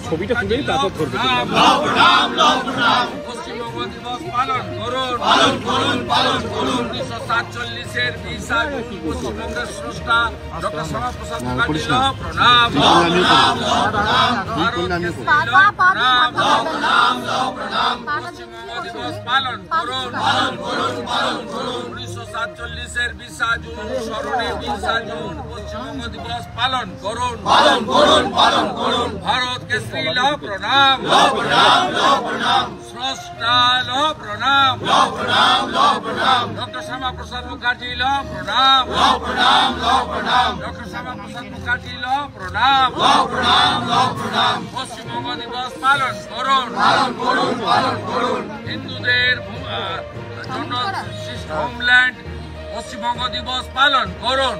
ছবিটা তুলে তারপর ধরবে। পশ্চিমবঙ্গ দিবস পালন করুন। 1947-এর 20 জুন পশ্চিমবঙ্গের স্রষ্টা ডক্টর শ্যামাপ্রসাদ মুখার্জির প্রণাম। পশ্চিমবঙ্গ দিবস পালন করুন। 1947-এর 20 জুন স্মরণে 20 জুন পশ্চিমবঙ্গ দিবস পালন করুন। ভারত কেসরি ল প্রণাম। স্রষ্টা ল প্রণাম। ডক্টর শ্যামাপ্রসাদ মুখার্জি ল প্রণাম। ডক্টর শ্যামাপ্রসাদ মুখার্জি ল প্রণাম। পশ্চিমবঙ্গ দিবস পালন করুন। হিন্দুদের জন্য হোমল্যান্ড পশ্চিমবঙ্গ দিবস পালন করুন।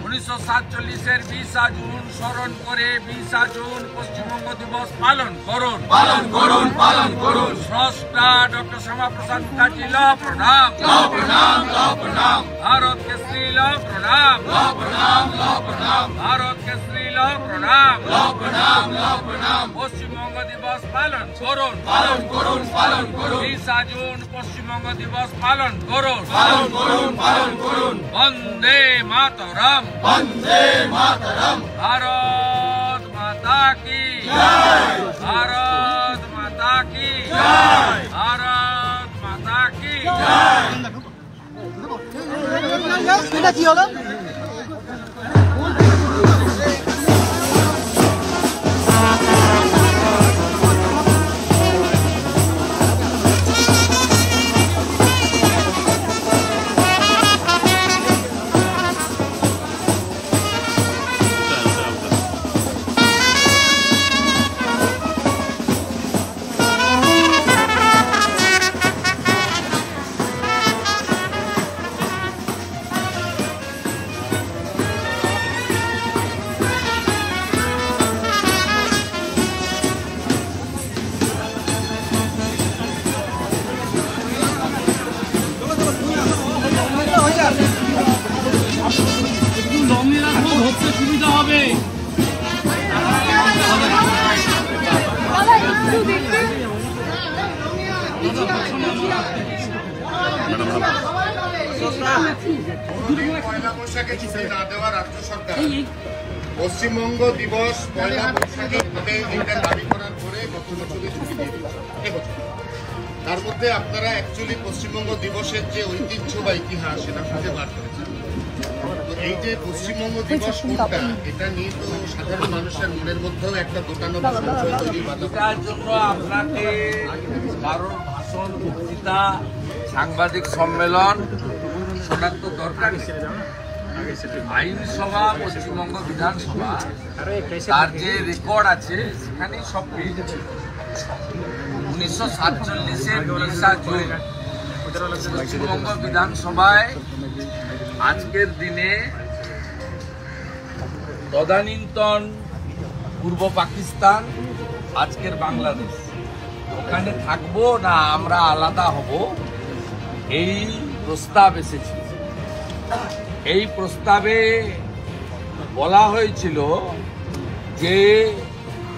1947-এর 20 জুন স্মরণ করে 20 জুন পশ্চিমবঙ্গ দিবস পালন করুন। স্রষ্টা ডক্টর শ্যামাপ্রসাদ মুখার্জি ল প্রণাম। ভারত কেসরি ল প্রণাম। ভারত কেসরি ল প্রণাম। পশ্চিমবঙ্গ দিবস পালন করুন। 20 জুন পশ্চিমবঙ্গ দিবস পালন করুন। বন্দে মাতরম। ভারত মাতা কি। ভারত মাতা কি। ভারত মাতা কি। এটা কি হলো? সুবিধা হবে। পয়লা বৈশাখে ছুটি না দেওয়া রাজ্য সরকার পশ্চিমবঙ্গ দিবস পয়লা বৈশাখে এটা দাবি করার পরে গত বছরে ছুটি দিয়ে দিয়েছে। তার মধ্যে আপনারা অ্যাকচুয়ালি পশ্চিমবঙ্গ দিবসের যে ঐতিহ্য বা ইতিহাস সেটা খুঁজে বার করেছেন। তো এই যে পশ্চিমবঙ্গ দিবস কোনটা এটা নিয়ে তো সাধারণ মানুষের মনের মধ্যেও একটা দোটানো বা সংশয় তৈরি তার জন্য আপনাকে কারোর ভাষণ, বক্তৃতা, সাংবাদিক সম্মেলন শোনার তো দরকার নেই। আইনসভা, পশ্চিমবঙ্গ বিধানসভা তার যে রেকর্ড আছে সেখানেই সব পেয়ে যাচ্ছে। 1947-এর 20 জুন পশ্চিমবঙ্গ বিধানসভায় আজকের দিনে তদানীন্তন পূর্ব পাকিস্তান, আজকের বাংলাদেশ, ওখানে থাকবো না আমরা আলাদা হব, এই প্রস্তাব এসেছে। এই প্রস্তাবে বলা হয়েছিল যে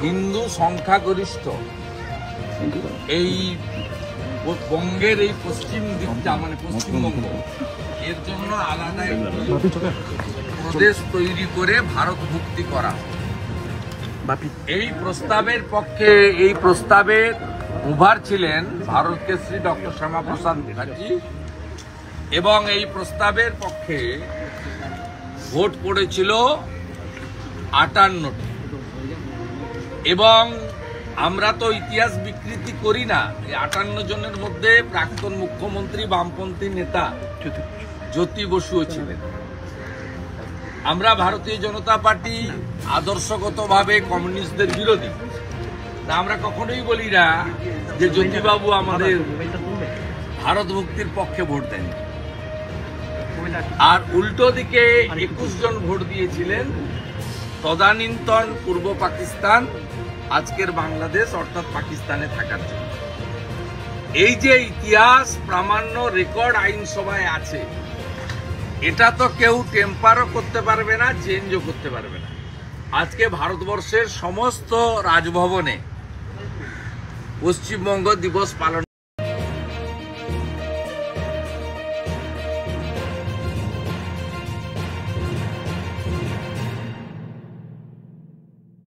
হিন্দু সংখ্যাগরিষ্ঠ এই বঙ্গের এই পশ্চিম দিকটা মানে পশ্চিমবঙ্গ, এর জন্য আলাদা প্রদেশ তৈরি করে ভারত মুক্তি করা। এই প্রস্তাবের পক্ষে, এই প্রস্তাবের মুভার ছিলেন ভারত কেসরি ডক্টর শ্যামাপ্রসাদ মুখার্জি, এবং এই প্রস্তাবের পক্ষে ভোট পড়েছিল 58টি। এবং আমরা তো ইতিহাস বিকৃতি করি না, এই 58 জনের মধ্যে প্রাক্তন মুখ্যমন্ত্রী বামপন্থী নেতা জ্যোতি বসুও ছিলেন। আমরা ভারতীয় জনতা পার্টি আদর্শগতভাবে কমিউনিস্টদের বিরোধী, আমরা কখনোই বলি না যে জ্যোতিবাবু আমাদের ভারত মুক্তির পক্ষে ভোট দেন। আর উল্টো দিকে 21 জন ভোট দিয়েছিলেন তদানীন্তন পূর্ব পাকিস্তান, আজকের বাংলাদেশ অর্থাৎ পাকিস্তানে থাকার জন্য। এই যে ইতিহাস প্রামাণ্য রেকর্ড আইনসভায় আছে, এটা তো কেউ টেম্পারও করতে পারবে না, চেঞ্জও করতে পারবে না। আজকে ভারতবর্ষের সমস্ত রাজভবনে পশ্চিমবঙ্গ দিবস পালন